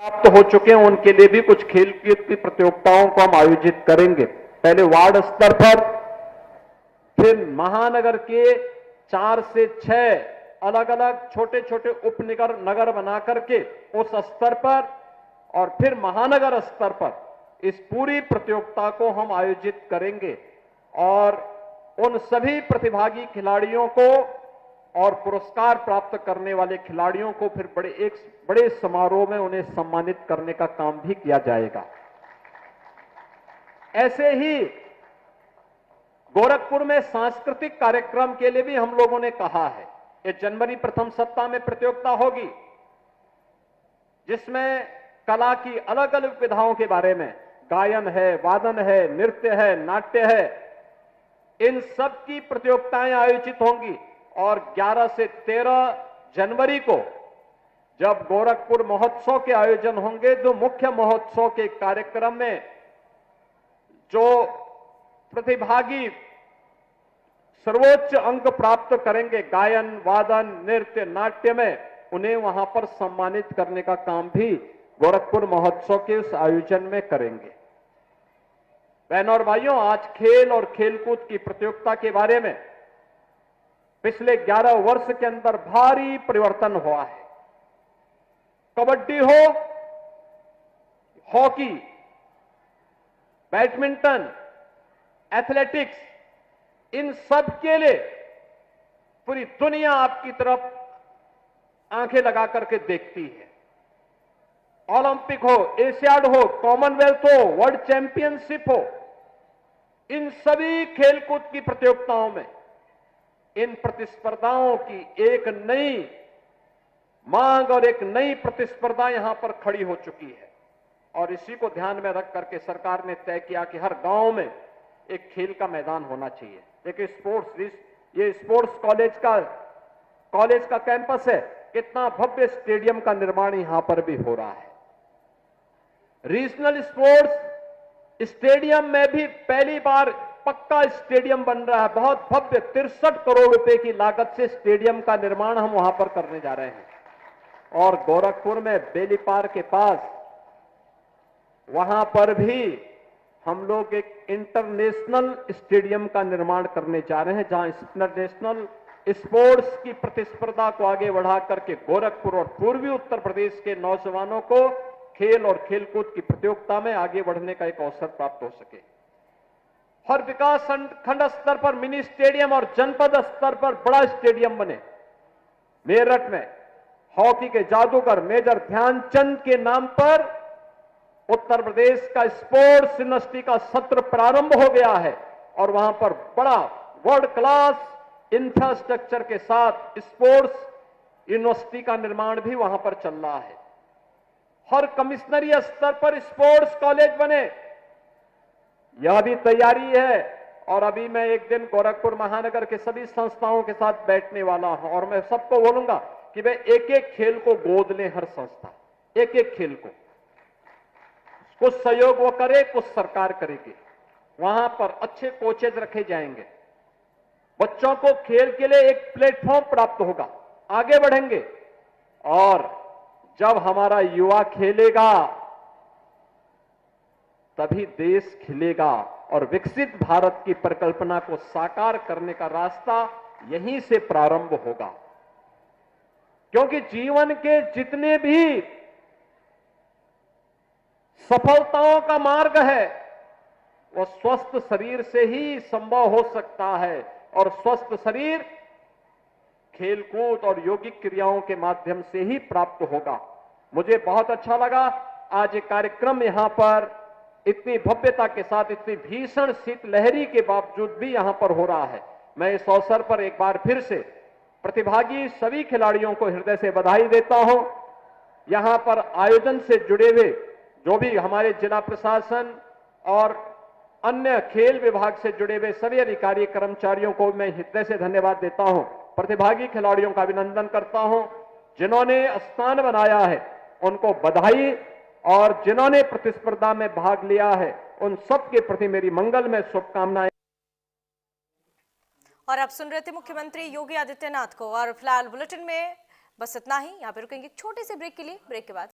प्राप्त हो चुके हैं उनके लिए भी कुछ खेल कूद की प्रतियोगिताओं को हम आयोजित करेंगे। पहले वार्ड स्तर पर, फिर महानगर के 4 से 6 अलग अलग छोटे छोटे उपनगर नगर बना करके उस स्तर पर, और फिर महानगर स्तर पर इस पूरी प्रतियोगिता को हम आयोजित करेंगे। और उन सभी प्रतिभागी खिलाड़ियों को और पुरस्कार प्राप्त करने वाले खिलाड़ियों को फिर बड़े समारोह में उन्हें सम्मानित करने का काम भी किया जाएगा। ऐसे ही गोरखपुर में सांस्कृतिक कार्यक्रम के लिए भी हम लोगों ने कहा है। ये जनवरी प्रथम सप्ताह में प्रतियोगिता होगी, जिसमें कला की अलग अलग विधाओं के बारे में, गायन है, वादन है, नृत्य है, नाट्य है, इन सब की प्रतियोगिताएं आयोजित होंगी। और 11 से 13 जनवरी को जब गोरखपुर महोत्सव के आयोजन होंगे, तो मुख्य महोत्सव के कार्यक्रम में जो प्रतिभागी सर्वोच्च अंक प्राप्त करेंगे गायन, वादन, नृत्य, नाट्य में, उन्हें वहां पर सम्मानित करने का काम भी गोरखपुर महोत्सव के उस आयोजन में करेंगे। बहनों और भाइयों, आज खेल और खेलकूद की प्रतियोगिता के बारे में पिछले 11 वर्ष के अंदर भारी परिवर्तन हुआ है। कबड्डी हो, हॉकी, बैडमिंटन, एथलेटिक्स, इन सब के लिए पूरी दुनिया आपकी तरफ आंखें लगा करके देखती है। ओलंपिक हो, एशियाड हो, कॉमनवेल्थ हो, वर्ल्ड चैंपियनशिप हो, इन सभी खेलकूद की प्रतियोगिताओं में इन प्रतिस्पर्धाओं की एक नई मांग और एक नई प्रतिस्पर्धा यहां पर खड़ी हो चुकी है। और इसी को ध्यान में रख करके सरकार ने तय किया कि हर गांव में एक खेल का मैदान होना चाहिए। देखिए, ये स्पोर्ट्स कॉलेज का कैंपस है, कितना भव्य स्टेडियम का निर्माण यहां पर भी हो रहा है। रीजनल स्पोर्ट्स स्टेडियम में भी पहली बार पक्का स्टेडियम बन रहा है। बहुत भव्य 63 करोड़ रुपए की लागत से स्टेडियम का निर्माण हम वहां पर करने जा रहे हैं। और गोरखपुर में बेलीपार के पास, वहां पर भी हम लोग एक इंटरनेशनल स्टेडियम का निर्माण करने जा रहे हैं, जहां इंटरनेशनल स्पोर्ट्स की प्रतिस्पर्धा को आगे बढ़ा करके गोरखपुर और पूर्वी उत्तर प्रदेश के नौजवानों को खेल और खेलकूद की प्रतियोगिता में आगे बढ़ने का एक अवसर प्राप्त हो सके। हर विकास खंड स्तर पर मिनी स्टेडियम और जनपद स्तर पर बड़ा स्टेडियम बने। मेरठ में हॉकी के जादूगर मेजर ध्यानचंद के नाम पर उत्तर प्रदेश का स्पोर्ट्स यूनिवर्सिटी का सत्र प्रारंभ हो गया है, और वहां पर बड़ा वर्ल्ड क्लास इंफ्रास्ट्रक्चर के साथ स्पोर्ट्स यूनिवर्सिटी का निर्माण भी वहां पर चल रहा है। हर कमिश्नरी स्तर पर स्पोर्ट्स कॉलेज बने, यह भी तैयारी है। और अभी मैं एक दिन गोरखपुर महानगर के सभी संस्थाओं के साथ बैठने वाला हूं, और मैं सबको बोलूंगा कि वे एक एक खेल को गोद लें। हर संस्था एक एक खेल को, कुछ सहयोग वो करे, कुछ सरकार करेगी। वहां पर अच्छे कोचेज रखे जाएंगे, बच्चों को खेल के लिए एक प्लेटफॉर्म प्राप्त होगा, आगे बढ़ेंगे। और जब हमारा युवा खेलेगा तभी देश खिलेगा, और विकसित भारत की परिकल्पना को साकार करने का रास्ता यहीं से प्रारंभ होगा। क्योंकि जीवन के जितने भी सफलताओं का मार्ग है, वो स्वस्थ शरीर से ही संभव हो सकता है। और स्वस्थ शरीर खेलकूद और यौगिक क्रियाओं के माध्यम से ही प्राप्त होगा। मुझे बहुत अच्छा लगा आज ये कार्यक्रम यहां पर इतनी भव्यता के साथ, इतनी भीषण शीतलहरी के बावजूद भी यहां पर हो रहा है। मैं इस अवसर पर एक बार फिर से प्रतिभागी सभी खिलाड़ियों को हृदय से बधाई देता हूं। यहां पर आयोजन से जुड़े हुए जो भी हमारे जिला प्रशासन और अन्य खेल विभाग से जुड़े हुए सभी अधिकारी कर्मचारियों को मैं हृदय से धन्यवाद देता हूं। प्रतिभागी खिलाड़ियों का अभिनंदन करता हूं। जिन्होंने स्थान बनाया है उनको बधाई, और जिन्होंने प्रतिस्पर्धा में भाग लिया है उन सबके प्रति मेरी मंगलमय शुभकामनाएं। और आप सुन रहे थे मुख्यमंत्री योगी आदित्यनाथ को। और फिलहाल बुलेटिन में बस इतना ही। यहाँ पे रुकेंगे एक छोटे से ब्रेक के लिए। ब्रेक के बाद